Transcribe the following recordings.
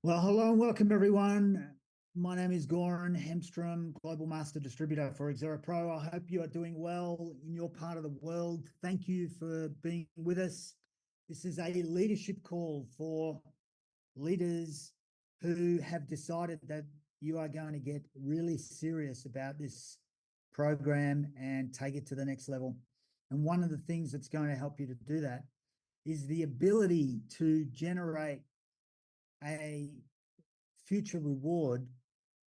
Well, hello and welcome everyone. My name is Goran Hemstrom, Global Master Distributor for XeraPro. I hope you are doing well in your part of the world. Thank you for being with us. This is a leadership call for leaders who have decided that you are going to get really serious about this program and take it to the next level. And one of the things that's going to help you to do that is the ability to generate a future reward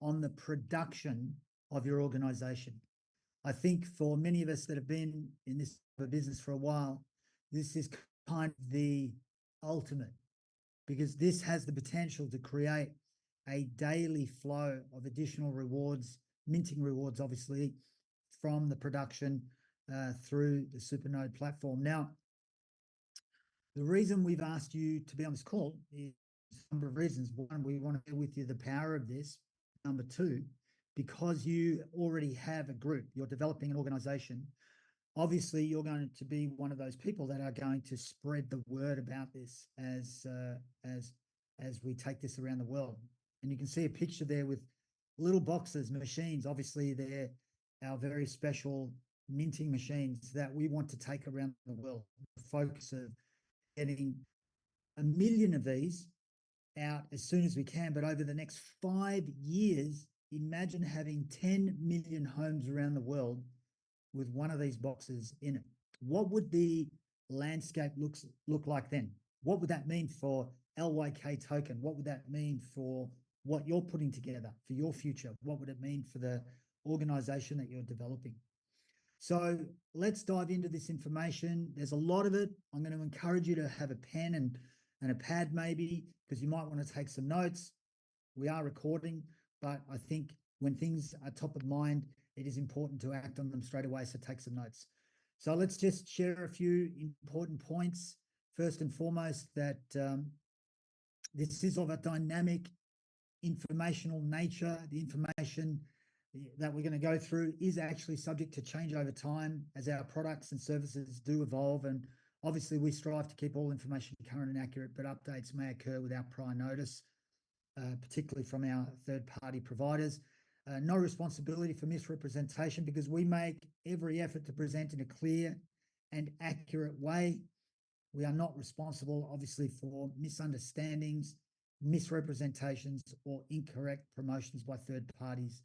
on the production of your organization. I think for many of us that have been in this business for a while, this is kind of the ultimate, because this has the potential to create a daily flow of additional rewards, minting rewards, obviously, from the production through the Supernode platform. Now, the reason we've asked you to be on this call is a number of reasons. One, we want to share with you the power of this. Number two, because you already have a group, you're developing an organization. Obviously, you're going to be one of those people that are going to spread the word about this as we take this around the world. And you can see a picture there with little boxes, machines. Obviously, they're our very special minting machines that we want to take around the world. The focus of getting 1 million of these out as soon as we can. But over the next 5 years, imagine having 10 million homes around the world with one of these boxes in it. What would the landscape look like then? What would that mean for LYK token? What would that mean for what you're putting together for your future? What would it mean for the organization that you're developing? So let's dive into this information. There's a lot of it. I'm going to encourage you to have a pen and a pad maybe, because you might want to take some notes. We are recording, but I think when things are top of mind, it is important to act on them straight away. So take some notes. So let's just share a few important points. First and foremost, that this is of a dynamic informational nature. The information that we're going to go through is actually subject to change over time as our products and services do evolve. And obviously we strive to keep all information current and accurate, but updates may occur without prior notice, particularly from our third-party providers. No responsibility for misrepresentation, because we make every effort to present in a clear and accurate way. We are not responsible, obviously, for misunderstandings, misrepresentations, or incorrect promotions by third parties.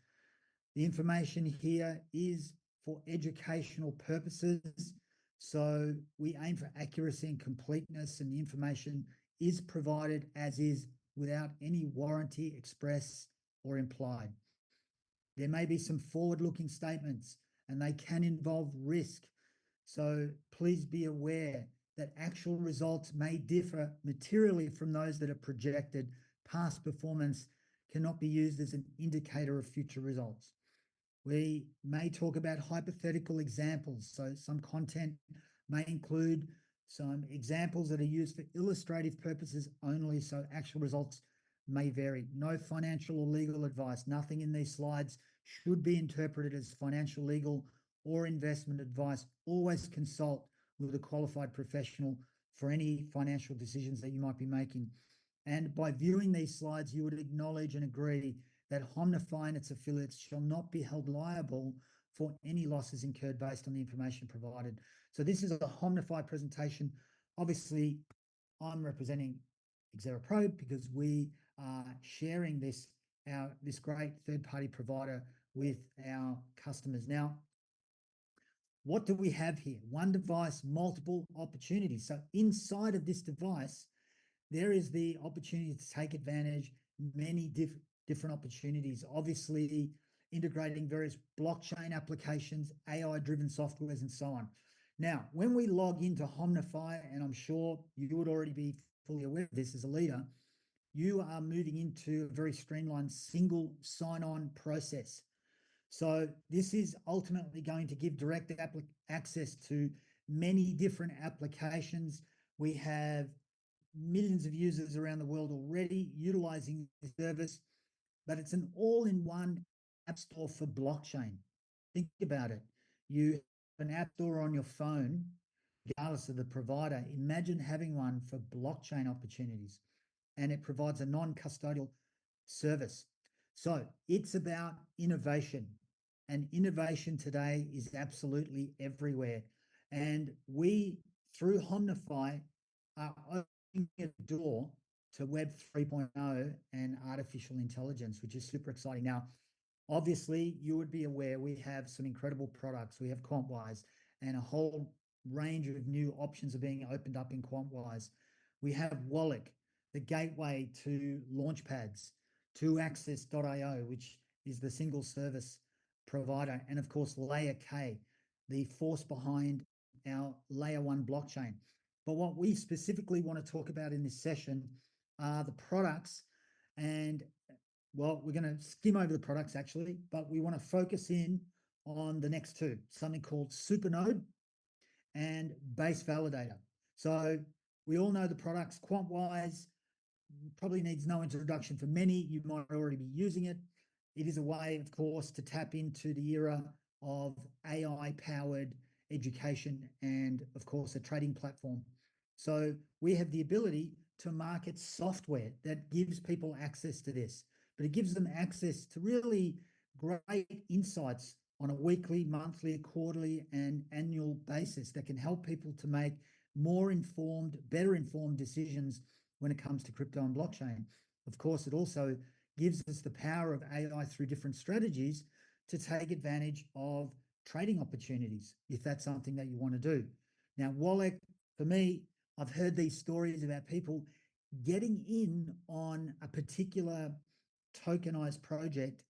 The information here is for educational purposes, so we aim for accuracy and completeness, and the information is provided as is without any warranty express or implied. There may be some forward-looking statements and they can involve risk, so please be aware that actual results may differ materially from those that are projected. Past performance cannot be used as an indicator of future results. We may talk about hypothetical examples. So some content may include some examples that are used for illustrative purposes only, so actual results may vary. No financial or legal advice. Nothing in these slides should be interpreted as financial, legal, or investment advice. Always consult with a qualified professional for any financial decisions that you might be making. And by viewing these slides, you would acknowledge and agree that Homnify and its affiliates shall not be held liable for any losses incurred based on the information provided. So this is a Homnify presentation. Obviously, I'm representing XeraPro because we are sharing this great third-party provider with our customers. Now, what do we have here? One device, multiple opportunities. So inside of this device, there is the opportunity to take advantage many different opportunities, obviously integrating various blockchain applications, AI-driven softwares, and so on. Now, when we log into Homnify, and I'm sure you would already be fully aware of this as a leader, you are moving into a very streamlined single sign-on process. So this is ultimately going to give direct access to many different applications. We have millions of users around the world already utilizing the service, but it's an all-in-one app store for blockchain. Think about it. You have an app store on your phone, regardless of the provider. Imagine having one for blockchain opportunities. and it provides a non-custodial service. So it's about innovation, and innovation today is absolutely everywhere. And we, through Homnify, are opening a door to Web 3.0 and artificial intelligence, which is super exciting. Now, obviously, you would be aware we have some incredible products. We have Quantwise, and a whole range of new options are being opened up in Quantwise. We have Wallet, the gateway to launchpads, to Access.io, which is the single service provider, and of course, Layer K, the force behind our Layer 1 blockchain. But what we specifically want to talk about in this session are the products. And well, we're going to skim over the products actually, but we want to focus in on the next two, something called Supernode and Base Validator. So we all know the products. Quantwise probably needs no introduction for many. You might already be using it. It is a way, of course, to tap into the era of AI-powered education and, of course, a trading platform. So we have the ability to market software that gives people access to this, but it gives them access to really great insights on a weekly, monthly, quarterly, and annual basis that can help people to make more informed, better informed decisions when it comes to crypto and blockchain. Of course, it also gives us the power of AI through different strategies to take advantage of trading opportunities, if that's something that you want to do. Now, Wallet, for me, I've heard these stories about people getting in on a particular tokenized project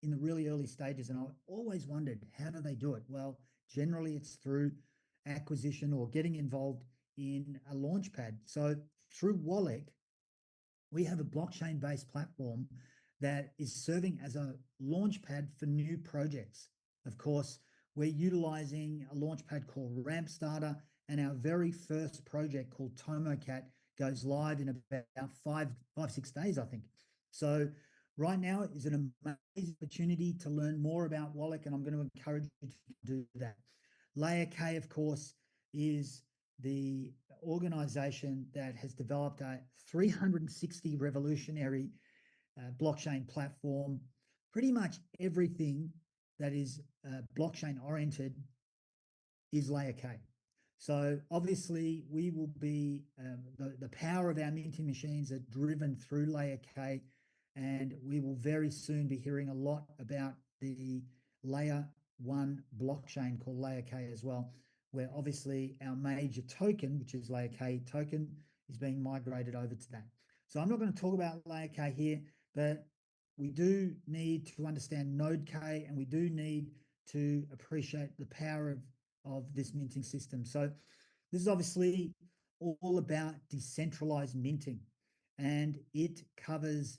in the really early stages. And I always wondered, how do they do it? Well, generally it's through acquisition or getting involved in a launchpad. So through Wallet, we have a blockchain-based platform that is serving as a launchpad for new projects. Of course, we're utilizing a launchpad called Ramp Starter, and our very first project called TomoCat goes live in about 6 days, I think. So right now is an amazing opportunity to learn more about Wallet, and I'm going to encourage you to do that. Layer K, of course, is the organization that has developed a 360 revolutionary blockchain platform. Pretty much everything that is blockchain oriented is Layer K. So obviously we will be, the power of our minting machines are driven through Layer K, and we will very soon be hearing a lot about the Layer 1 blockchain called Layer K as well, where obviously our major token, which is Layer K token, is being migrated over to that. So I'm not going to talk about Layer K here, but we do need to understand Node K, and we do need to appreciate the power of this minting system. So this is obviously all about decentralized minting, and it covers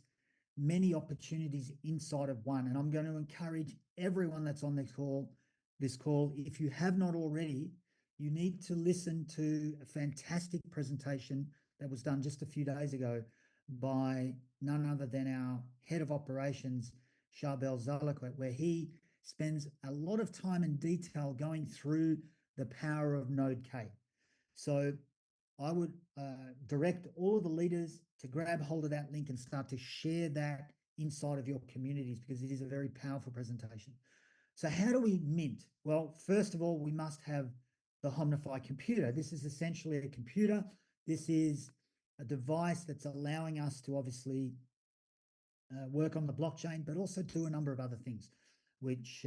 many opportunities inside of one. And I'm going to encourage everyone that's on this call, if you have not already, you need to listen to a fantastic presentation that was done just a few days ago by none other than our head of operations, Charbel Zalaquet, where he spends a lot of time and detail going through the power of Node K. So I would direct all of the leaders to grab hold of that link and start to share that inside of your communities, because it is a very powerful presentation. So how do we mint? Well, first of all, we must have the Homnify computer. This is essentially a computer. This is a device that's allowing us to obviously work on the blockchain, but also do a number of other things, which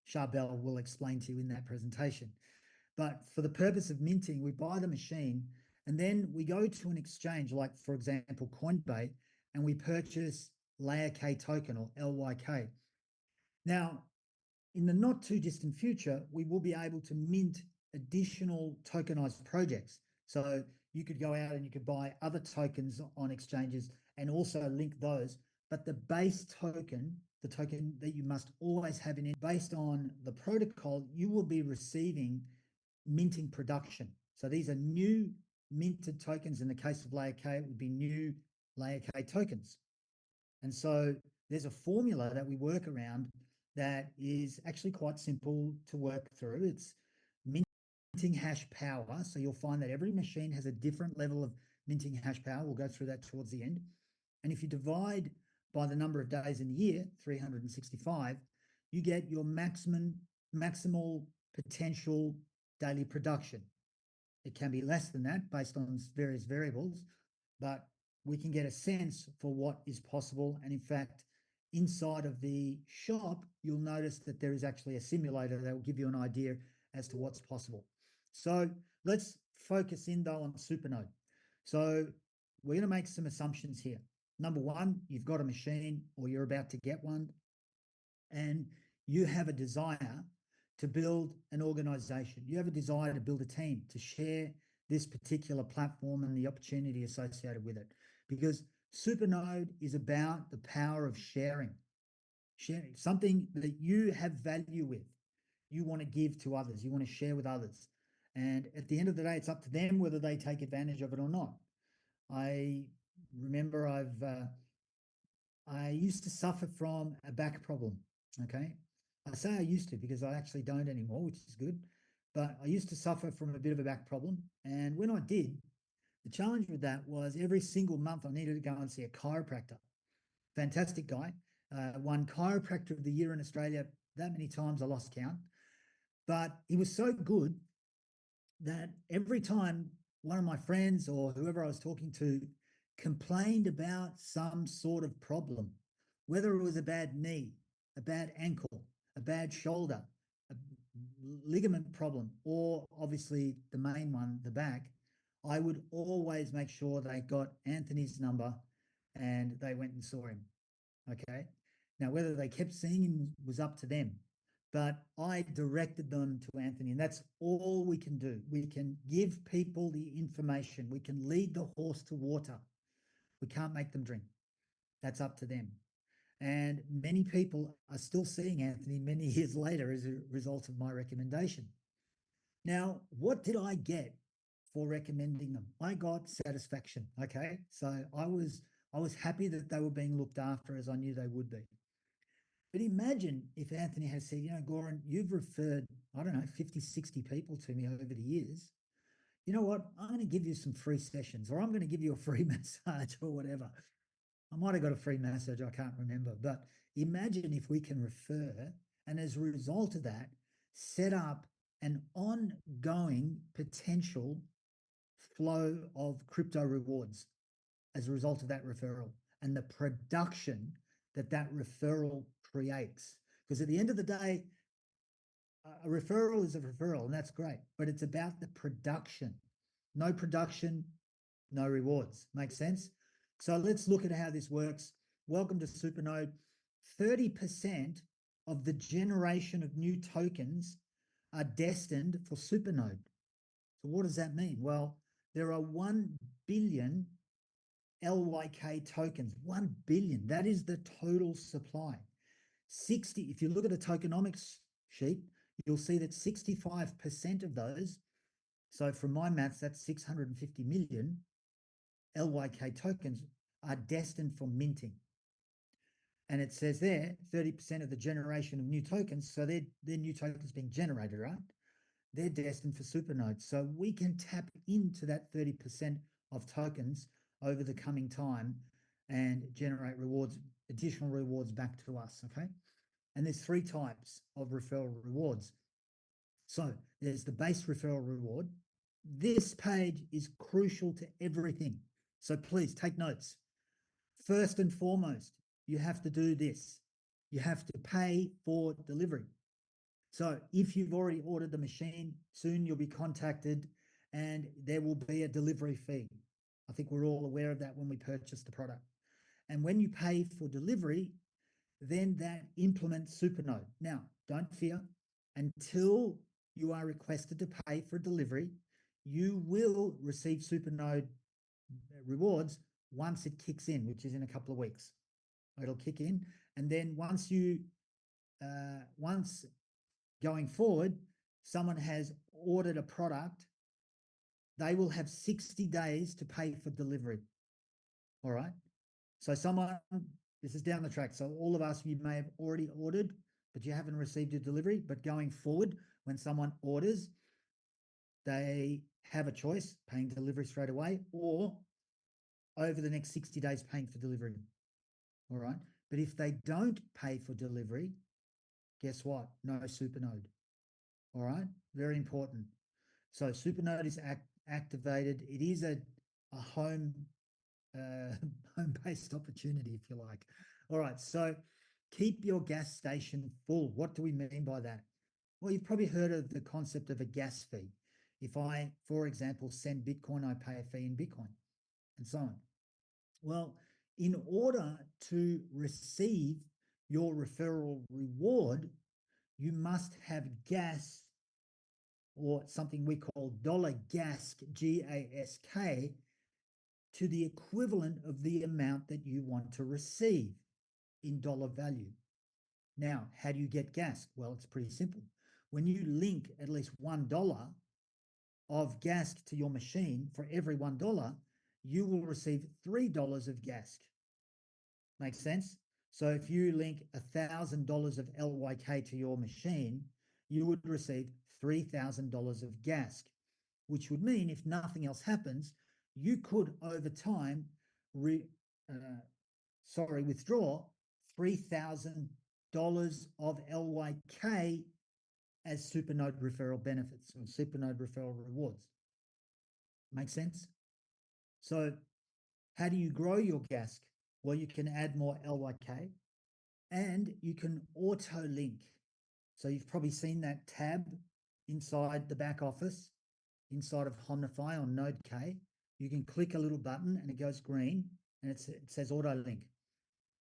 Charbel will explain to you in that presentation. But for the purpose of minting, we buy the machine, and then we go to an exchange, like for example, Coinbase, and we purchase Layer K token, or LYK. Now, in the not too distant future, we will be able to mint additional tokenized projects. So you could go out and you could buy other tokens on exchanges and also link those. But the base token, the token that you must always have in it, based on the protocol, you will be receiving minting production. So these are new minted tokens. In the case of Layer K, it would be new Layer K tokens. And so there's a formula that we work around that is actually quite simple to work through. It's minting hash power. So you'll find that every machine has a different level of minting hash power. We'll go through that towards the end. And if you divide by the number of days in the year, 365, you get your maximal potential daily production. It can be less than that based on various variables, but we can get a sense for what is possible. And in fact, inside of the shop, you'll notice that there is actually a simulator that will give you an idea as to what's possible. So let's focus in though on Supernode. So we're going to make some assumptions here. Number one, you've got a machine or you're about to get one, and you have a desire to build an organization. You have a desire to build a team, to share this particular platform and the opportunity associated with it. Because Supernode is about the power of sharing something that you have value with. You want to give to others. You want to share with others. And at the end of the day, it's up to them whether they take advantage of it or not. I remember I used to suffer from a back problem. Okay. I say I used to because I actually don't anymore, which is good. But I used to suffer from a bit of a back problem. And when I did, the challenge with that was every single month I needed to go and see a chiropractor. Fantastic guy. Won chiropractor of the year in Australia that many times I lost count. But he was so good that every time one of my friends or whoever I was talking to complained about some sort of problem, whether it was a bad knee, a bad ankle, a bad shoulder, a ligament problem, or obviously the main one, the back, I would always make sure they got Anthony's number and they went and saw him. Okay. Now, whether they kept seeing him was up to them, but I directed them to Anthony, and that's all we can do. We can give people the information. We can lead the horse to water. We can't make them drink. That's up to them. And many people are still seeing Anthony many years later as a result of my recommendation. Now, what did I get for recommending them? I got satisfaction. Okay. So I was happy that they were being looked after as I knew they would be. But imagine if Anthony has said, Goran, you've referred, I don't know, 50, 60 people to me over the years. You know what? I'm going to give you some free sessions, or I'm going to give you a free massage or whatever. I might have got a free massage, I can't remember. But imagine if we can refer, and as a result of that, set up an ongoing potential flow of crypto rewards as a result of that referral and the production that referral creates. Because at the end of the day, a referral is a referral, and that's great, but it's about the production. No production, no rewards. Makes sense? So let's look at how this works. Welcome to Supernode. 30% of the generation of new tokens are destined for Supernode. So what does that mean? Well, there are 1 billion LYK tokens, 1 billion. That is the total supply. 60, if you look at a tokenomics sheet, you'll see that 65% of those, so from my maths, that's 650 million LYK tokens, are destined for minting. And it says there, 30% of the generation of new tokens, so they're new tokens being generated, right? They're destined for Supernode. So we can tap into that 30% of tokens over the coming time and generate rewards, additional rewards back to us, okay? And there's 3 types of referral rewards. So there's the base referral reward. This page is crucial to everything. So please take notes. First and foremost, you have to do this. You have to pay for delivery. So if you've already ordered the machine, soon you'll be contacted and there will be a delivery fee. I think we're all aware of that when we purchase the product. And when you pay for delivery, then that implements Supernode. Now, don't fear. Until you are requested to pay for delivery, you will receive Supernode rewards once it kicks in, which is in a couple of weeks. It'll kick in. And then once going forward, someone has ordered a product, they will have 60 days to pay for delivery. All right. So this is down the track. So all of us, you may have already ordered, but you haven't received your delivery. But going forward, when someone orders, they have a choice, paying delivery straight away, or over the next 60 days paying for delivery. All right. But if they don't pay for delivery, guess what? No Supernode. All right. Very important. So Supernode is activated. It is a home home-based opportunity, if you like. All right. So keep your gas station full. What do we mean by that? Well, you've probably heard of the concept of a gas fee. If I, for example, send Bitcoin, I pay a fee in Bitcoin, and so on. Well, in order to receive your referral reward, you must have gas, or something we call dollar gask, GASK, to the equivalent of the amount that you want to receive in dollar value. Now, how do you get gas? Well, it's pretty simple. When you link at least $1 of gas to your machine, for every $1, you will receive $3 of gas. Makes sense? So if you link $1,000 of LYK to your machine, you would receive $3,000 of gas, which would mean if nothing else happens, you could over time withdraw $3,000 of LYK as Supernode referral benefits or Supernode referral rewards. Make sense? So how do you grow your gas? Well, you can add more LYK and you can auto link. So you've probably seen that tab inside the back office, inside of Omnify on Node K. You can click a little button and it goes green and it says auto link.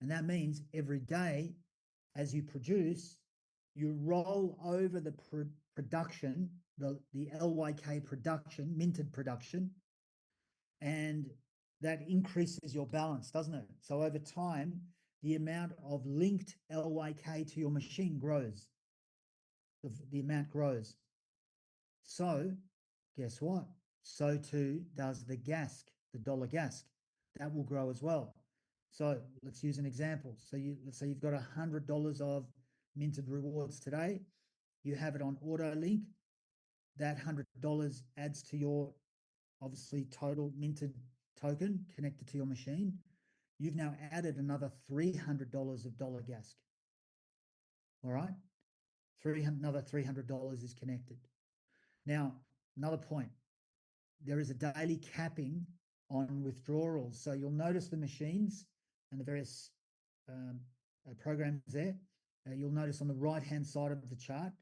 And that means every day as you produce, you roll over the production, the LYK production, minted production, and that increases your balance, doesn't it? So over time, the amount of linked LYK to your machine grows. The amount grows. So guess what? So too does the gas, the dollar gas. That will grow as well. So let's use an example. So let's say you've got $100 of minted rewards today. You have it on auto link. That $100 adds to your obviously total minted token connected to your machine. You've now added another $300 of dollar gas. All right. Another $300 is connected. Now, another point. There is a daily capping on withdrawals. So you'll notice the machines and the various programs there. You'll notice on the right-hand side of the chart,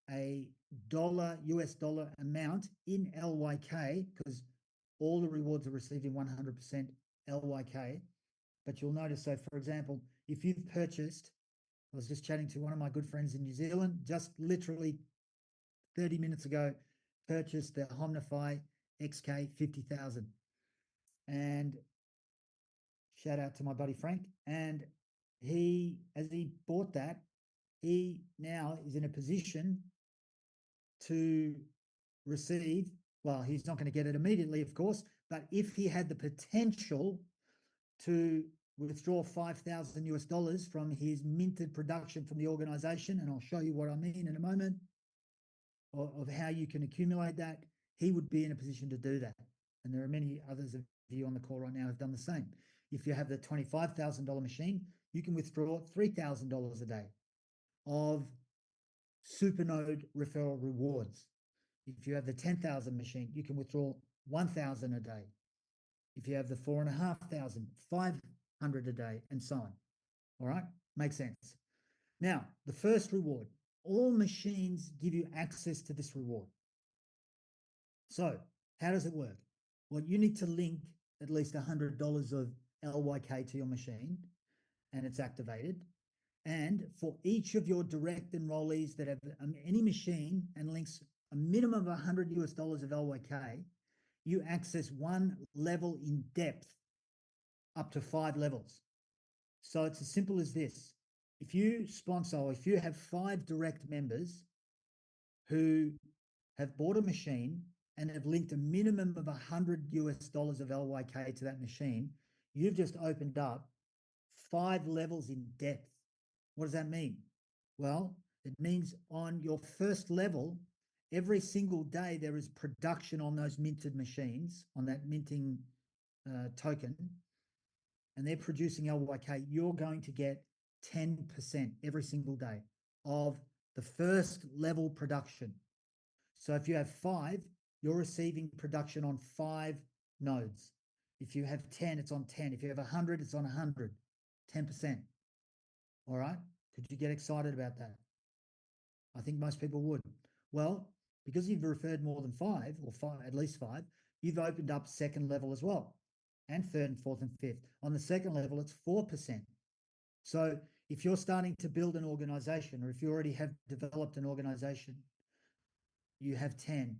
a US dollar amount in LYK, because all the rewards are received in 100% LYK. But you'll notice, so for example, if you've purchased, I was just chatting to one of my good friends in New Zealand, just literally 30 minutes ago, purchased the Omnify XK 50,000. And shout out to my buddy Frank. And as he bought that, he now is in a position to receive, well, he's not going to get it immediately, of course, but if he had the potential to withdraw 5,000 US dollars from his minted production from the organization, and I'll show you what I mean in a moment, of how you can accumulate that, he would be in a position to do that. And there are many others of you on the call right now who've done the same. If you have the $25,000 machine, you can withdraw $3,000 a day of Supernode referral rewards. If you have the 10,000 machine, you can withdraw 1,000 a day. If you have the 4,500, 500 a day, and so on. All right, makes sense. Now, the first reward, all machines give you access to this reward. So how does it work? Well, you need to link at least $100 of LYK to your machine, and it's activated. And for each of your direct enrollees that have any machine and links a minimum of 100 US dollars of LYK, you access one level in depth up to 5 levels. So it's as simple as this. If you sponsor, or if you have 5 direct members who have bought a machine and have linked a minimum of 100 US dollars of LYK to that machine, you've just opened up 5 levels in depth. What does that mean? Well, it means on your first level, every single day there is production on those minted machines, on that minting token, and they're producing LYK, you're going to get 10% every single day of the first level production. So if you have 5, you're receiving production on 5 nodes. If you have 10, it's on 10. If you have 100, it's on 100, 10%. All right? Could you get excited about that? I think most people would. Well, because you've referred more than 5, or 5, at least 5, you've opened up second level as well, and third and fourth and fifth. On the second level, it's 4%. So if you're starting to build an organization, or if you already have developed an organization, you have 10,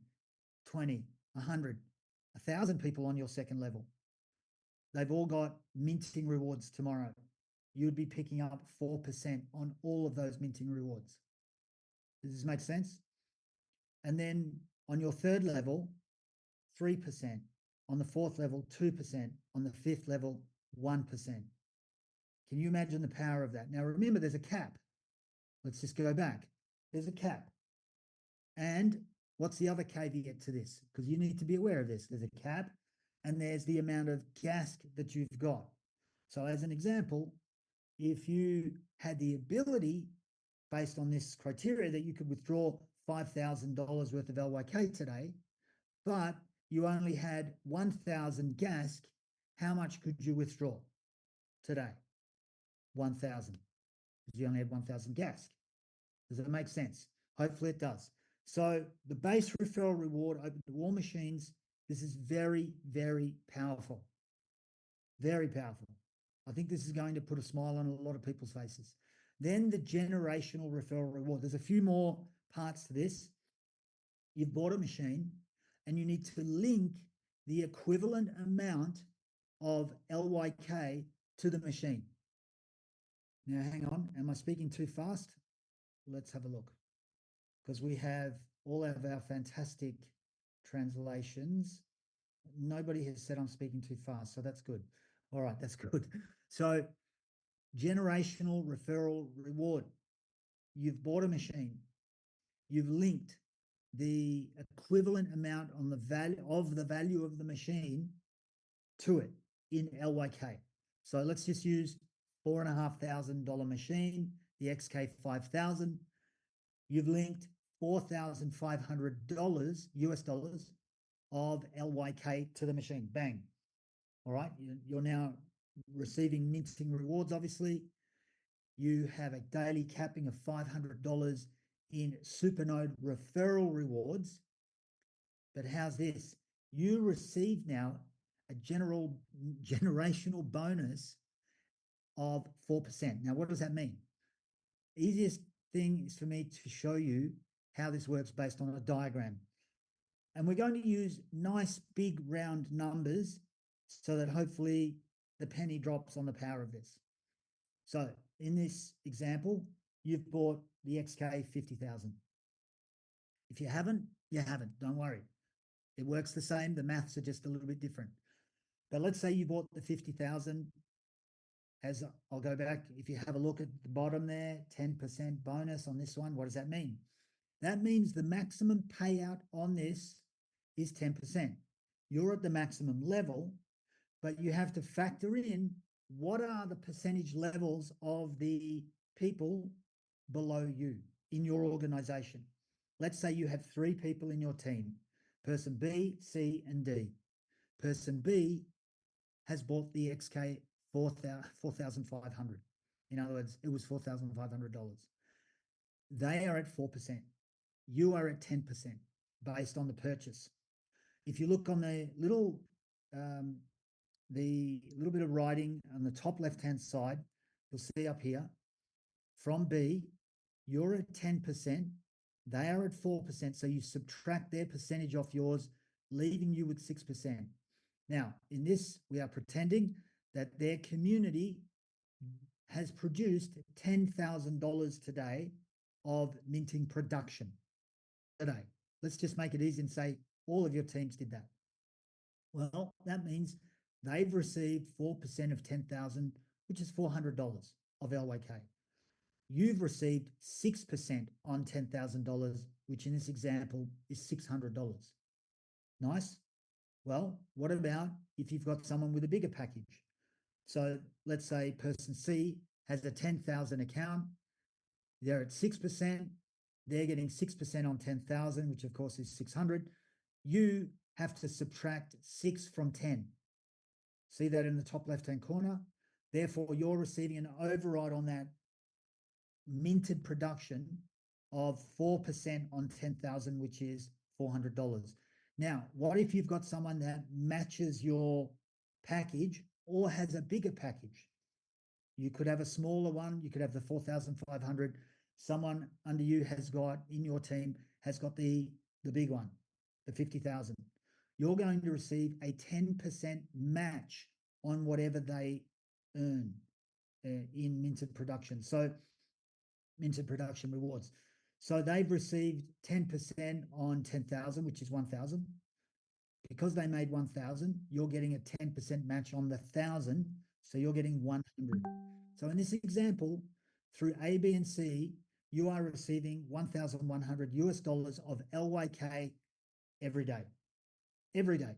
20, 100, 1,000 people on your second level. They've all got minting rewards tomorrow. You would be picking up 4% on all of those minting rewards. Does this make sense? And then on your third level, 3%. On the fourth level, 2%. On the fifth level, 1%. Can you imagine the power of that? Now, remember, there's a cap. Let's just go back. There's a cap. And what's the other caveat to this? Because you need to be aware of this. There's a cap, and there's the amount of gas that you've got. So as an example, if you had the ability, based on this criteria, that you could withdraw $5,000 worth of LYK today, but you only had 1,000 gas, how much could you withdraw today? 1,000, because you only had 1,000 gas. Does it make sense? Hopefully it does. So the base referral reward open to all machines, this is very, very powerful. Very powerful. I think this is going to put a smile on a lot of people's faces. Then the generational referral reward. There's a few more parts to this. You've bought a machine and you need to link the equivalent amount of LYK to the machine. Now, hang on. Am I speaking too fast? Let's have a look. Because we have all of our fantastic translations. Nobody has said I'm speaking too fast, so that's good. All right, that's good. So generational referral reward. You've bought a machine. You've linked the equivalent amount on the value of the machine to it in LYK. So let's just use $4,500 machine, the XK 5,000. You've linked $4,500 US dollars of LYK to the machine. Bang. All right. You're now receiving minting rewards, obviously. You have a daily capping of $500 in Supernode referral rewards. But how's this? You receive now a generational bonus of 4%. Now, what does that mean? Easiest thing is for me to show you how this works based on a diagram. And we're going to use nice big round numbers so that hopefully the penny drops on the power of this. So in this example, you've bought the XK 50,000. If you haven't, you haven't. Don't worry. It works the same. The maths are just a little bit different. But let's say you bought the 50,000. As I'll go back, if you have a look at the bottom there, 10% bonus on this one. What does that mean? That means the maximum payout on this is 10%. You're at the maximum level, but you have to factor in what are the percentage levels of the people below you in your organization. Let's say you have 3 people in your team, person B, C, and D. Person B has bought the XK 4,500. In other words, it was $4,500. They are at 4%. You are at 10% based on the purchase. If you look on the little bit of writing on the top left-hand side, you'll see up here, from B, you're at 10%, they are at 4%, so you subtract their percentage off yours, leaving you with 6%. Now, in this, we are pretending that their community has produced $10,000 today of minting production today. Let's just make it easy and say all of your teams did that. Well, that means they've received 4% of 10,000, which is $400 of LYK. You've received 6% on $10,000, which in this example is $600. Nice. Well, what about if you've got someone with a bigger package. So let's say person C has a 10,000 account. They're at 6%. They're getting 6% on 10,000, which of course is 600. You have to subtract 6 from 10. See that in the top left-hand corner? Therefore, you're receiving an override on that minted production of 4% on 10,000, which is $400. Now, what if you've got someone that matches your package or has a bigger package? You could have a smaller one. You could have the 4,500. Someone under you has got, in your team, has got the big one, the 50,000. You're going to receive a 10% match on whatever they earn in minted production. So minted production rewards. So they've received 10% on 10,000, which is 1,000. Because they made 1,000, you're getting a 10% match on the 1,000. So you're getting 100. So in this example, through A, B, and C, you are receiving $1,100 of LYK every day. Every day.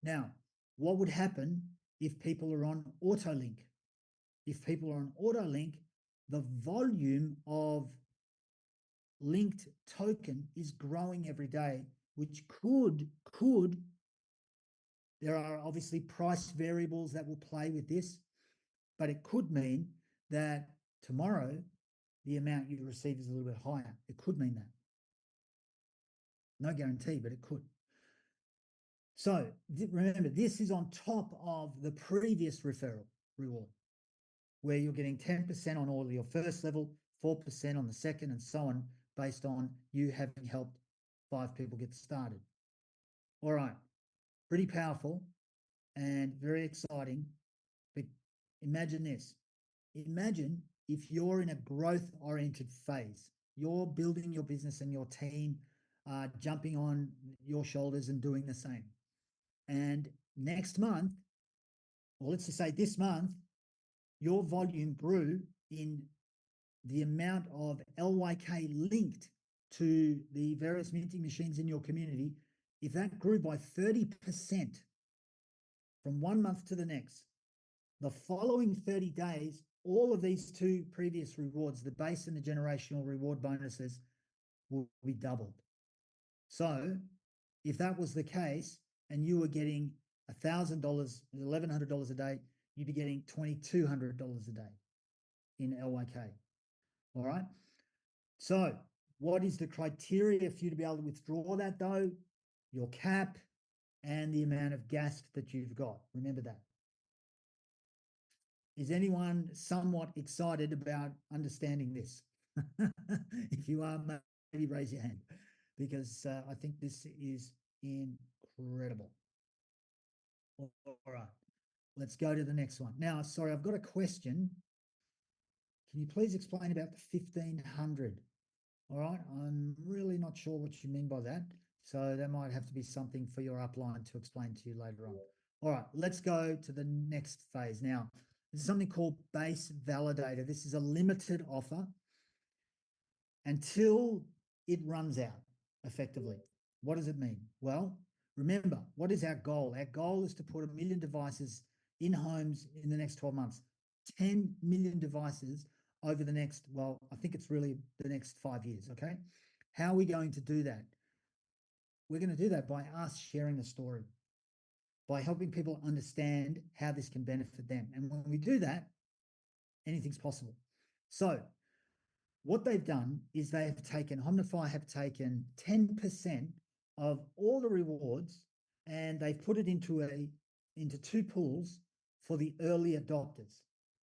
Now, what would happen if people are on AutoLink? If people are on AutoLink, the volume of linked token is growing every day, which could, there are obviously price variables that will play with this, but it could mean that tomorrow the amount you receive is a little bit higher. It could mean that. No guarantee, but it could. So remember, this is on top of the previous referral reward, where you're getting 10% on all of your first level, 4% on the second, and so on, based on you having helped 5 people get started. All right, pretty powerful and very exciting. But imagine this. Imagine if you're in a growth-oriented phase. You're building your business and your team jumping on your shoulders and doing the same. And next month, or let's just say this month, your volume grew in the amount of LYK linked to the various minting machines in your community. If that grew by 30% from one month to the next, the following 30 days, all of these 2 previous rewards, the base and the generational reward bonuses, will be doubled. So if that was the case and you were getting $1,000, $1,100 a day, you'd be getting $2,200 a day in LYK. All right. So what is the criteria for you to be able to withdraw that though? Your cap and the amount of gas that you've got. Remember that. Is anyone somewhat excited about understanding this? If you are, maybe raise your hand, because I think this is incredible. All right, let's go to the next one. Now, sorry, I've got a question. Can you please explain about the 1,500? All right, I'm really not sure what you mean by that. So that might have to be something for your upline to explain to you later on. All right, let's go to the next phase. Now, this is something called base validator. This is a limited offer until it runs out effectively. What does it mean? Well, remember, what is our goal? Our goal is to put 1 million devices in homes in the next 12 months, 10 million devices over the next, well, I think it's really the next 5 years, okay? How are we going to do that? We're going to do that by us sharing the story, by helping people understand how this can benefit them. And when we do that, anything's possible. So what they've done is they have taken, Omnify have taken 10% of all the rewards and they've put it into 2 pools for the early adopters.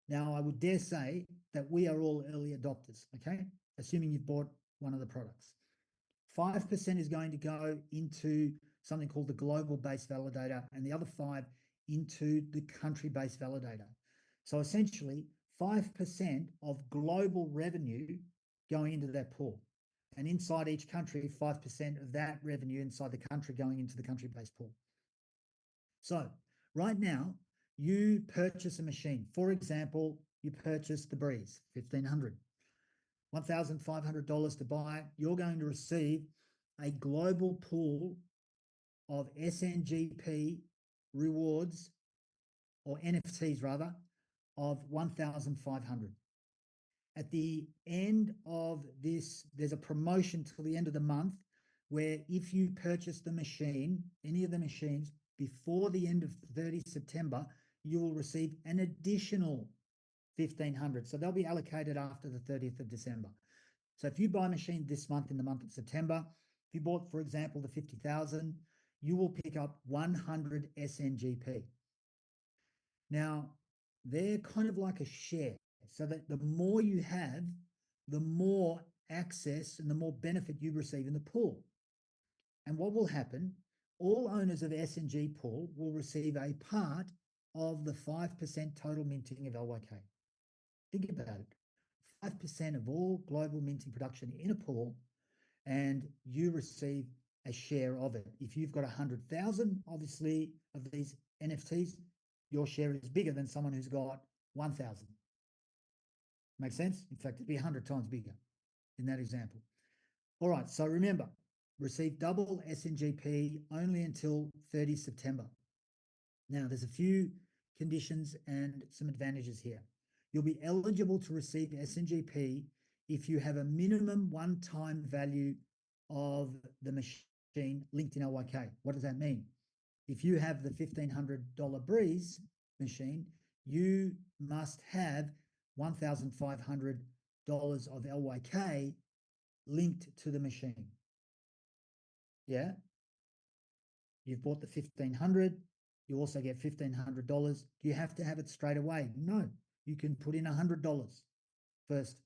Now, I would dare say that we are all early adopters, okay? Assuming you've bought one of the products. 5% is going to go into something called the global base validator and the other 5 into the country-based validator. So essentially 5% of global revenue going into that pool. And inside each country, 5% of that revenue inside the country going into the country-based pool. So right now, you purchase a machine. For example, you purchase the Breeze, $1,500. $1,500 to buy it. You're going to receive a global pool of SNGP rewards, or NFTs rather, of 1,500. At the end of this, there's a promotion till the end of the month where if you purchase the machine, any of the machines, before the end of 30 September, you will receive an additional 1,500. So they'll be allocated after the 30th of December. So if you buy a machine this month, in the month of September, if you bought, for example, the 50,000, you will pick up 100 SNGP. Now, they're kind of like a share, so that the more you have, the more access and the more benefit you receive in the pool. And what will happen, all owners of SNG pool will receive a part of the 5% total minting of LYK. Think about it. 5% of all global minting production in a pool, and you receive a share of it. If you've got 100,000, obviously, of these NFTs, your share is bigger than someone who's got 1,000. Make sense? In fact, it'd be 100 times bigger in that example. All right, so remember, receive double SNGP only until 30 September. Now, there's a few conditions and some advantages here. You'll be eligible to receive SNGP if you have a minimum one-time value of the machine linked in LYK. What does that mean? If you have the $1,500 Breeze machine, you must have $1,500 of LYK linked to the machine. Yeah? You've bought the 1,500, you also get $1,500. Do you have to have it straight away? No. You can put in $100 first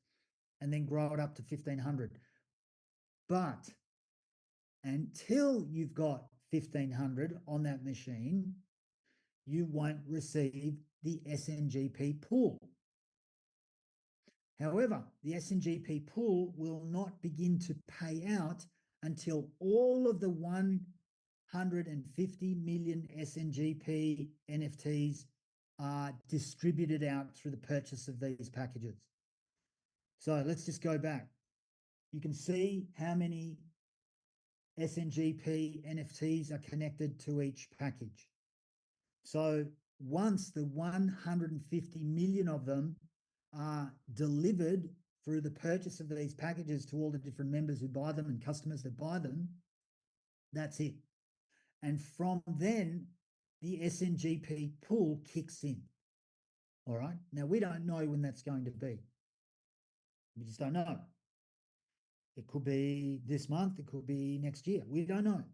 and then grow it up to 1,500. But until you've got 1,500 on that machine, you won't receive the SNGP pool. However, the SNGP pool will not begin to pay out until all of the 150 million SNGP NFTs are distributed out through the purchase of these packages. So let's just go back. You can see how many SNGP NFTs are connected to each package. So once the 150 million of them are delivered through the purchase of these packages to all the different members who buy them and customers that buy them, that's it. And from then, the SNGP pool kicks in. All right. Now, we don't know when that's going to be. We just don't know. It could be this month. It could be next year. We don't know.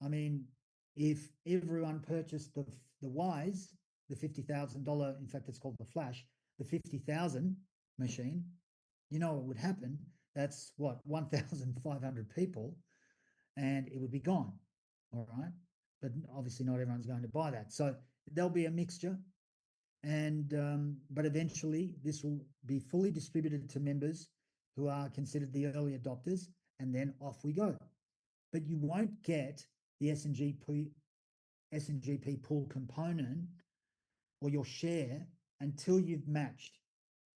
I mean, if everyone purchased the Wise, the $50,000, in fact, it's called the Flash, the 50,000 machine, you know what would happen? That's what, 1,500 people, and it would be gone. All right. But obviously not everyone's going to buy that. So there'll be a mixture. And but eventually this will be fully distributed to members who are considered the early adopters, and then off we go. But you won't get the SNGP pool component or your share until you've matched.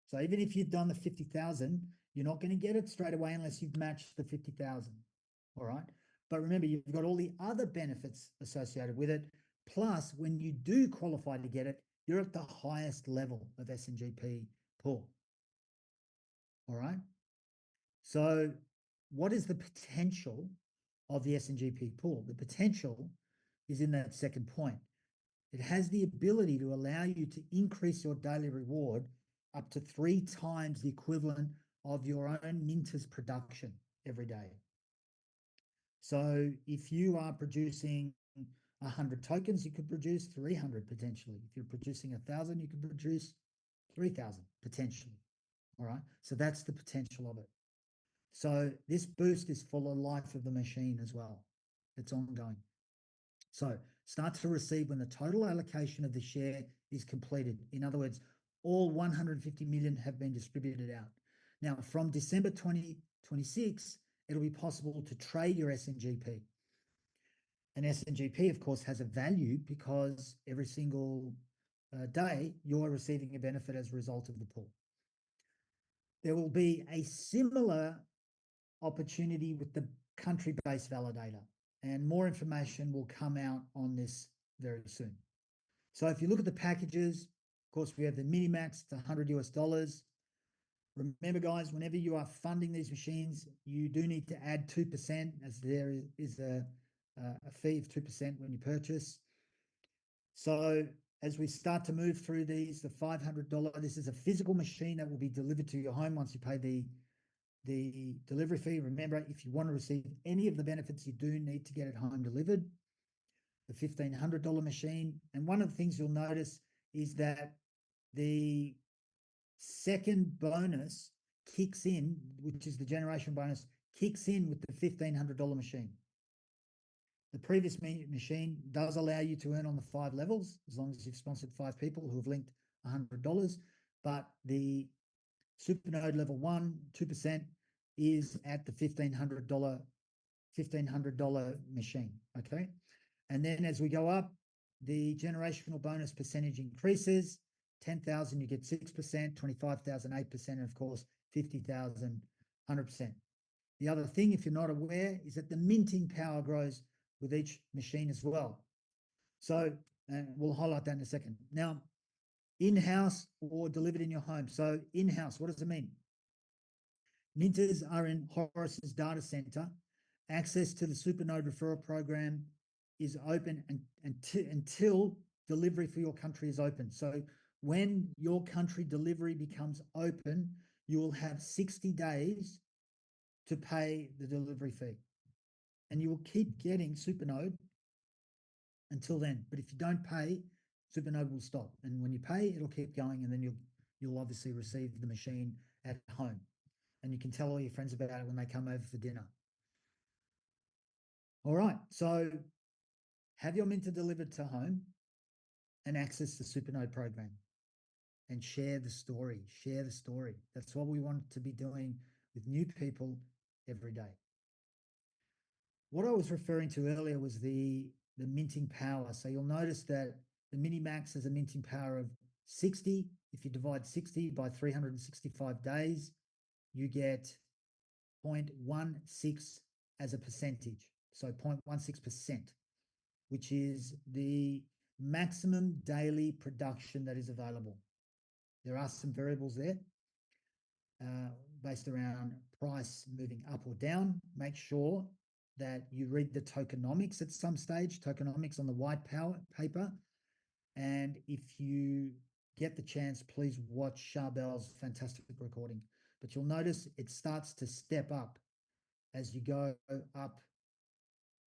So even if you've done the 50,000, you're not going to get it straight away unless you've matched the 50,000. All right. But remember, you've got all the other benefits associated with it. Plus, when you do qualify to get it, you're at the highest level of SNGP pool. All right. So what is the potential of the SNGP pool? The potential is in that second point. It has the ability to allow you to increase your daily reward up to 3 times the equivalent of your own minter's production every day. So if you are producing 100 tokens, you could produce 300 potentially. If you're producing 1,000, you could produce 3,000 potentially. All right. So that's the potential of it. So this boost is for the life of the machine as well. It's ongoing. So start to receive when the total allocation of the share is completed. In other words, all 150 million have been distributed out. Now, from December 2026, it'll be possible to trade your SNGP. And SNGP, of course, has a value because every single day you're receiving a benefit as a result of the pool. There will be a similar opportunity with the country-based validator, and more information will come out on this very soon. So if you look at the packages, of course, we have the Mini Max, it's $100 US. Remember, guys, whenever you are funding these machines, you do need to add 2%, as there is a fee of 2% when you purchase. So as we start to move through these, the $500, this is a physical machine that will be delivered to your home once you pay the delivery fee. Remember, if you want to receive any of the benefits, you do need to get it home delivered. The $1,500 machine. And one of the things you'll notice is that the second bonus kicks in, which is the generation bonus, kicks in with the $1,500 machine. The previous machine does allow you to earn on the 5 levels, as long as you've sponsored 5 people who have linked $100. But the Supernode level 1, 2% is at the $1,500 machine. Okay. And then as we go up, the generational bonus percentage increases. 10,000, you get 6%, 25,000, 8%, and of course, 50,000, 100%. The other thing, if you're not aware, is that the minting power grows with each machine as well. So, and we'll highlight that in a second. Now, in-house or delivered in your home. So in-house, what does it mean? Minters are in Horace's data center. Access to the Supernode referral program is open until delivery for your country is open. So when your country delivery becomes open, you will have 60 days to pay the delivery fee. And you will keep getting Supernode until then. But if you don't pay, Supernode will stop. And when you pay, it'll keep going, and then you'll obviously receive the machine at home. And you can tell all your friends about it when they come over for dinner. All right, so have your Minter delivered to home and access the Supernode program and share the story. Share the story. That's what we want to be doing with new people every day. What I was referring to earlier was the minting power. So you'll notice that the Mini Max has a minting power of 60. If you divide 60 by 365 days, you get 0.16 as a percentage. So 0.16%, which is the maximum daily production that is available. There are some variables there based around price moving up or down. Make sure that you read the tokenomics at some stage, tokenomics on the white paper. And if you get the chance, please watch Charbel's fantastic recording. But you'll notice it starts to step up as you go up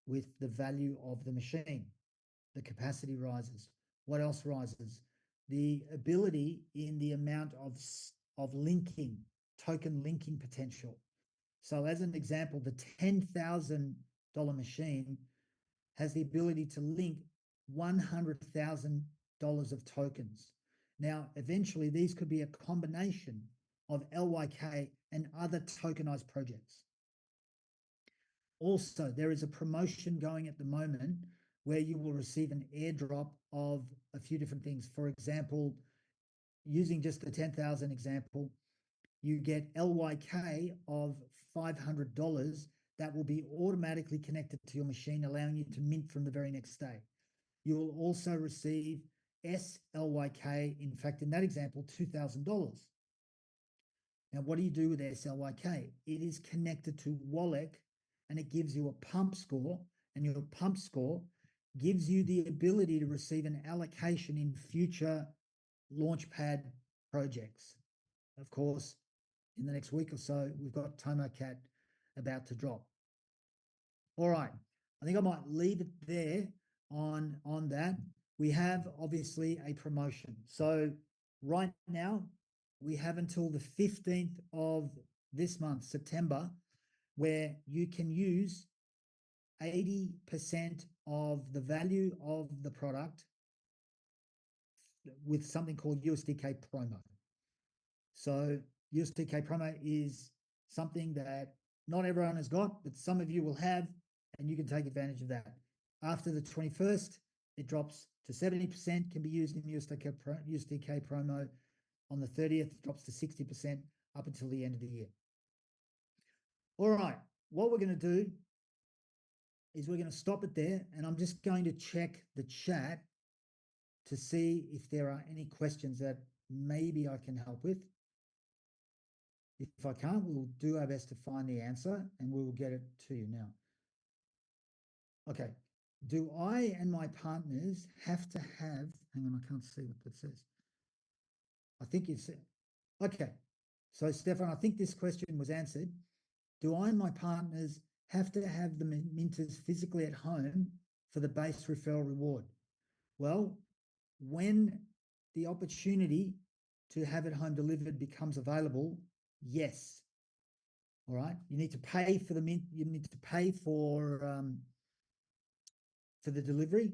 with the value of the machine. The capacity rises. What else rises? The ability in the amount of linking, token linking potential. So as an example, the $10,000 machine has the ability to link $100,000 of tokens. Now, eventually, these could be a combination of LYK and other tokenized projects. Also, there is a promotion going at the moment where you will receive an airdrop of a few different things. For example, using just the 10,000 example, you get LYK of $500 that will be automatically connected to your machine, allowing you to mint from the very next day. You will also receive SLYK, in fact, in that example, $2,000. Now, what do you do with SLYK? It is connected to Wallach, and it gives you a pump score, and your pump score gives you the ability to receive an allocation in future Launchpad projects. Of course, in the next week or so, we've got TomoCat about to drop. All right, I think I might leave it there on that. We have obviously a promotion. So right now, we have until the 15th of this month, September, where you can use 80% of the value of the product with something called USDK promo. So USDK promo is something that not everyone has got, but some of you will have, and you can take advantage of that. After the 21st, it drops to 70%, can be used in USDK promo. On the 30th, it drops to 60% up until the end of the year. All right, what we're going to do is we're going to stop it there, and I'm just going to check the chat to see if there are any questions that maybe I can help with. If I can't, we'll do our best to find the answer and we will get it to you now. Okay. Do I and my partners have to have, hang on, I can't see what that says. I think it's, okay. So Stefan, I think this question was answered. Do I and my partners have to have the minters physically at home for the base referral reward? Well, when the opportunity to have it home delivered becomes available, yes. All right. You need to pay for the mint. You need to pay for the delivery.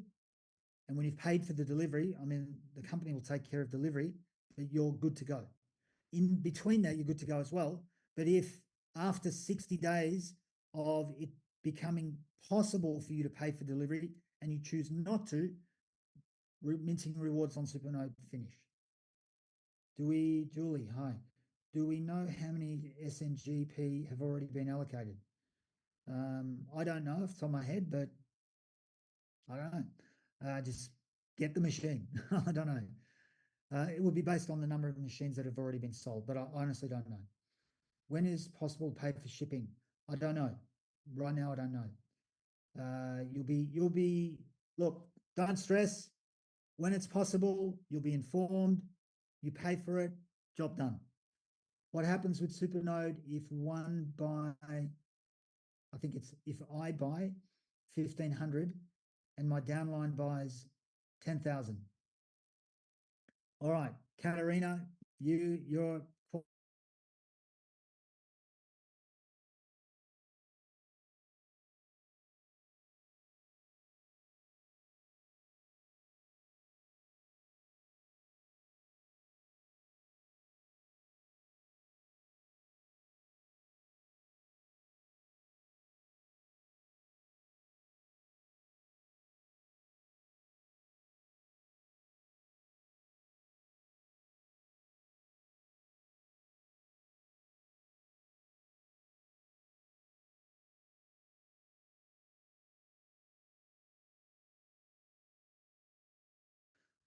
And when you've paid for the delivery, I mean, the company will take care of delivery, but you're good to go. In between that, you're good to go as well. But if after 60 days of it becoming possible for you to pay for delivery and you choose not to, minting rewards on Supernode finish. Julie, hi. Do we know how many SNGP have already been allocated? I don't know off the top of my head, but I don't know. Just get the machine. I don't know. It would be based on the number of machines that have already been sold, but I honestly don't know. When is possible to pay for shipping? I don't know. Right now, I don't know. You'll be, look, don't stress. When it's possible, you'll be informed. You pay for it, job done. What happens with Supernode if if I buy 1,500 and my downline buys 10,000. All right, Katarina, you're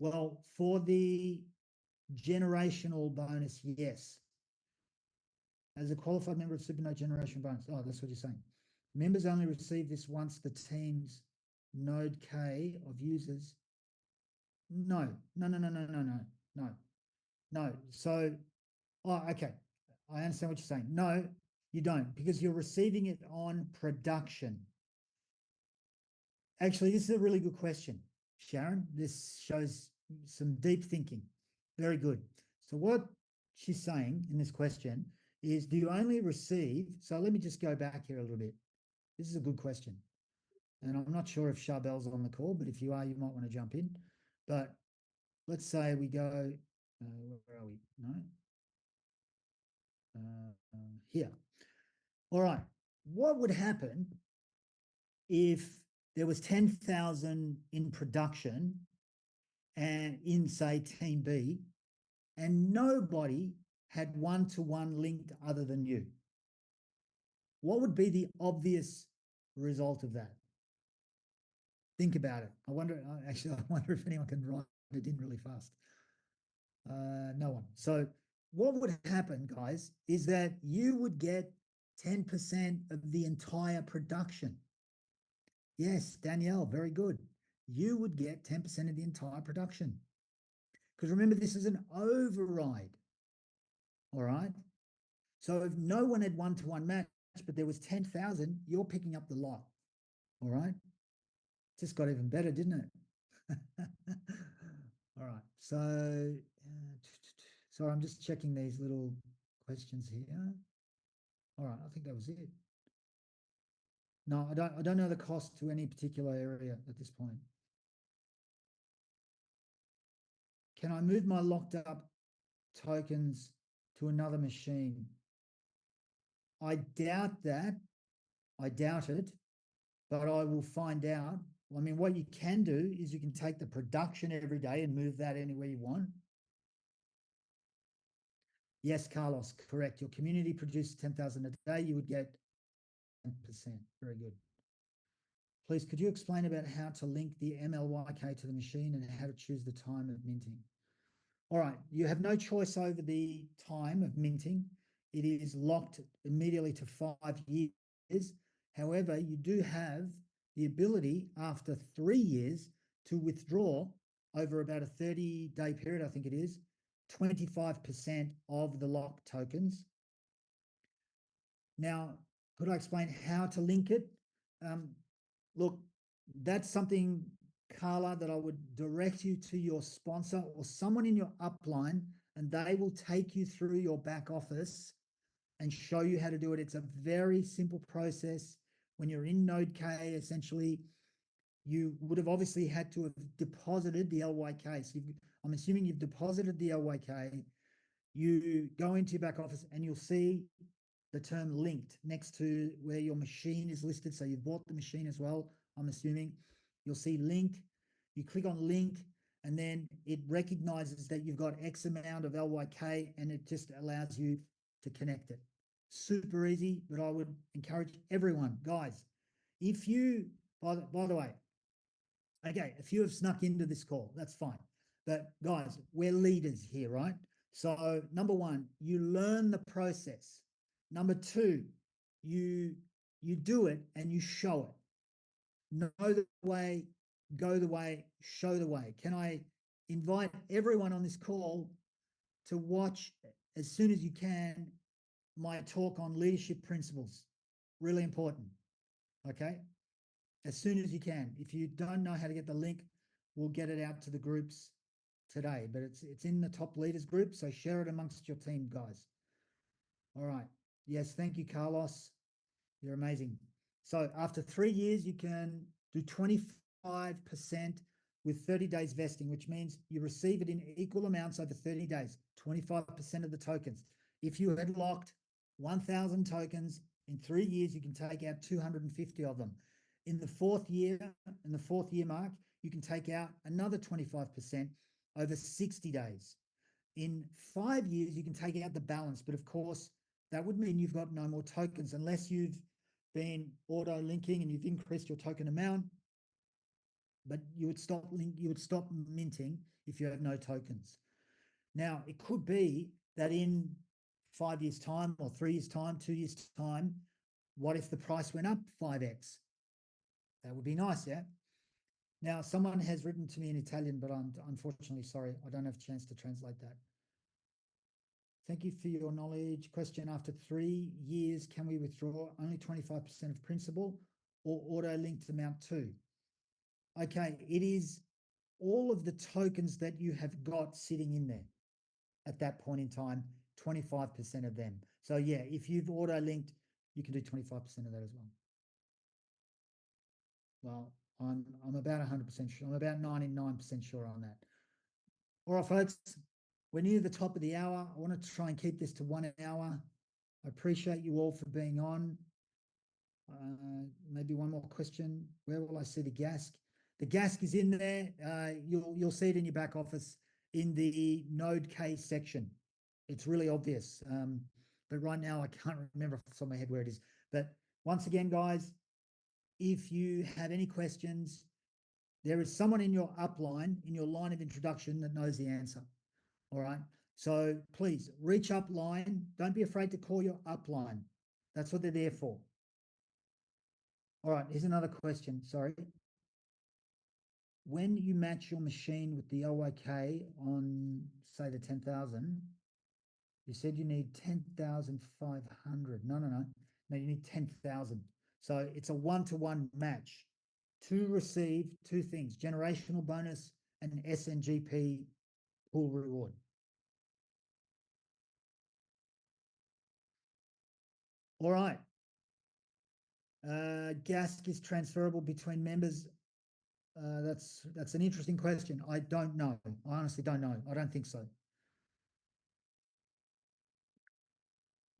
well, for the generational bonus, yes. As a qualified member of Supernode Generation Bonus. Oh, that's what you're saying. Members only receive this once the team's node K of users. No. So, oh, okay. I understand what you're saying. No, you don't, because you're receiving it on production. Actually, this is a really good question, Sharon. This shows some deep thinking. Very good. So what she's saying in this question is, do you only receive, so let me just go back here a little bit. This is a good question. And I'm not sure if Charbel's on the call, but if you are, you might want to jump in. But let's say we go, where are we? No. Here. All right. What would happen if there was 10,000 in production and in, say, Team B, and nobody had one-to-one linked other than you? What would be the obvious result of that? Think about it. I wonder if anyone can write it in really fast. No one. So what would happen, guys, is that you would get 10% of the entire production. Yes, Danielle, very good. You would get 10% of the entire production. Because remember, this is an override. All right. So if no one had one-to-one match, but there was 10,000, you're picking up the lot. All right. Just got even better, didn't it? All right. So, sorry, I'm just checking these little questions here. All right. I think that was it. No, I don't know the cost to any particular area at this point. Can I move my locked up tokens to another machine? I doubt that. I doubt it, but I will find out. I mean, what you can do is you can take the production every day and move that anywhere you want. Yes, Carlos, correct. Your community produces 10,000 a day, you would get 10%. Very good. Please, could you explain about how to link the MLYK to the machine and how to choose the time of minting? All right, you have no choice over the time of minting. It is locked immediately to 5 years. However, you do have the ability after 3 years to withdraw over about a 30-day period, I think it is, 25% of the locked tokens. Now, could I explain how to link it? Look, that's something, Carla, that I would direct you to your sponsor or someone in your upline, and they will take you through your back office and show you how to do it. It's a very simple process. When you're in Node K, essentially, you would have obviously had to have deposited the LYK. So I'm assuming you've deposited the LYK. You go into your back office and you'll see the term linked next to where your machine is listed. So you've bought the machine as well, I'm assuming. You'll see link. You click on link, and then it recognizes that you've got X amount of LYK, and it just allows you to connect it. Super easy, but I would encourage everyone, guys, if you, by the way, okay, if you have snuck into this call, that's fine. But guys, we're leaders here, right? So number one, you learn the process. Number two, you do it and you show it. Know the way, go the way, show the way. Can I invite everyone on this call to watch as soon as you can my talk on leadership principles? Really important. Okay. As soon as you can. If you don't know how to get the link, we'll get it out to the groups today, but it's in the top leaders group. So share it amongst your team, guys. All right. Yes. Thank you, Carlos. You're amazing. So after 3 years, you can do 25% with 30 days vesting, which means you receive it in equal amounts over 30 days, 25% of the tokens. If you had locked 1,000 tokens in 3 years, you can take out 250 of them. In the fourth year mark, you can take out another 25% over 60 days. In 5 years, you can take out the balance, but of course, that would mean you've got no more tokens unless you've been auto linking and you've increased your token amount, but you would stop minting if you have no tokens. Now, it could be that in 5 years' time or 3 years' time, 2 years' time, what if the price went up 5x? That would be nice, yeah? Now, someone has written to me in Italian, but I'm unfortunately sorry, I don't have a chance to translate that. Thank you for your knowledge. Question, after 3 years, can we withdraw only 25% of principal or auto-linked amount too? Okay, it is all of the tokens that you have got sitting in there at that point in time, 25% of them. So yeah, if you've auto-linked, you can do 25% of that as well. Well, I'm about 100% sure. I'm about 99% sure on that. All right, folks, we're near the top of the hour. I want to try and keep this to 1 hour. I appreciate you all for being on. Maybe one more question. Where will I see the GASC? The GASC is in there. You'll see it in your back office in the Node K section. It's really obvious. But right now I can't remember off the top of my head where it is. But once again, guys, if you have any questions, there is someone in your upline, in your line of introduction, that knows the answer. All right. So please reach upline. Don't be afraid to call your upline. That's what they're there for. All right. Here's another question. Sorry. When you match your machine with the LYK on, say, the 10,000, you said you need 10,500. No, you need 10,000. So it's a 1-to-1 match to receive 2 things: generational bonus and an SNGP pool reward. All right. GASC is transferable between members. That's an interesting question. I don't know. I honestly don't know. I don't think so.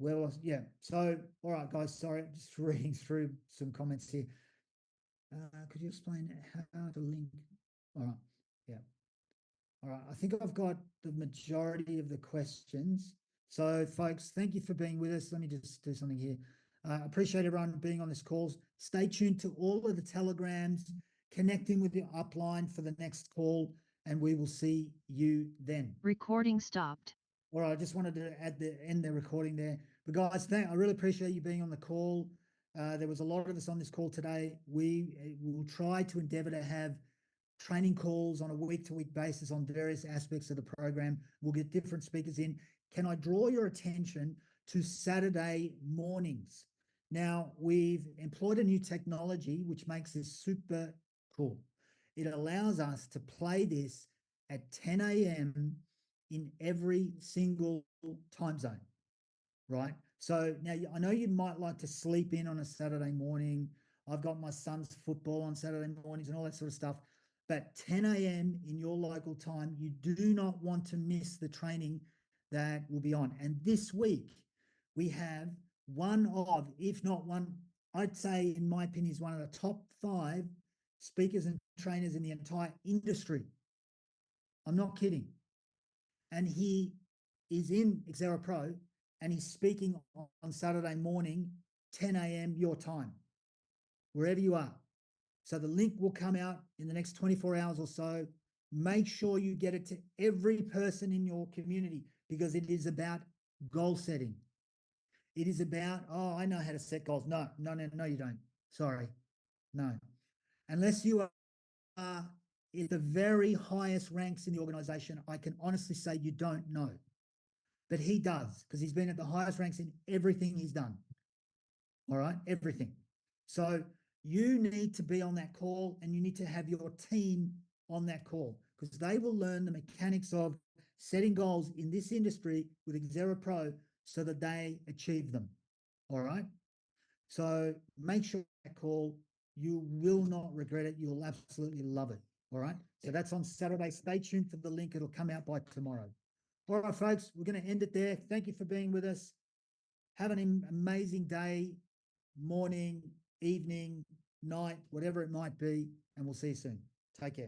Well, yeah. So, all right, guys. Sorry, I'm just reading through some comments here. Could you explain how to link? All right. Yeah. All right. I think I've got the majority of the questions. So, folks, thank you for being with us. Let me just do something here. Appreciate everyone being on this call. Stay tuned to all of the telegrams, connecting with your upline for the next call, and we will see you then. Recording stopped. All right, I just wanted to end the recording there. But guys, I really appreciate you being on the call. There was a lot of us on this call today. We will try to endeavor to have training calls on a week-to-week basis on various aspects of the program. We'll get different speakers in. Can I draw your attention to Saturday mornings? Now, we've employed a new technology which makes this super cool. It allows us to play this at 10 a.m. in every single time zone, right? So now I know you might like to sleep in on a Saturday morning. I've got my son's football on Saturday mornings and all that sort of stuff. But 10 a.m. in your local time, you do not want to miss the training that will be on. And this week, we have one of, if not one, I'd say, in my opinion, is one of the top 5 speakers and trainers in the entire industry. I'm not kidding. And he is in XeraPro and he's speaking on Saturday morning, 10 a.m. your time, wherever you are. So the link will come out in the next 24 hours or so. Make sure you get it to every person in your community, because it is about goal setting. It is about, oh, I know how to set goals. No, you don't. Sorry. No. Unless you are in the very highest ranks in the organization, I can honestly say you don't know. But he does, because he's been at the highest ranks in everything he's done. All right? Everything. So you need to be on that call, and you need to have your team on that call, because they will learn the mechanics of setting goals in this industry with XeraPro so that they achieve them. All right? So make sure that call, you will not regret it. You'll absolutely love it. All right? So that's on Saturday. Stay tuned for the link. It'll come out by tomorrow. All right, folks, we're going to end it there. Thank you for being with us. Have an amazing day, morning, evening, night, whatever it might be, and we'll see you soon. Take care.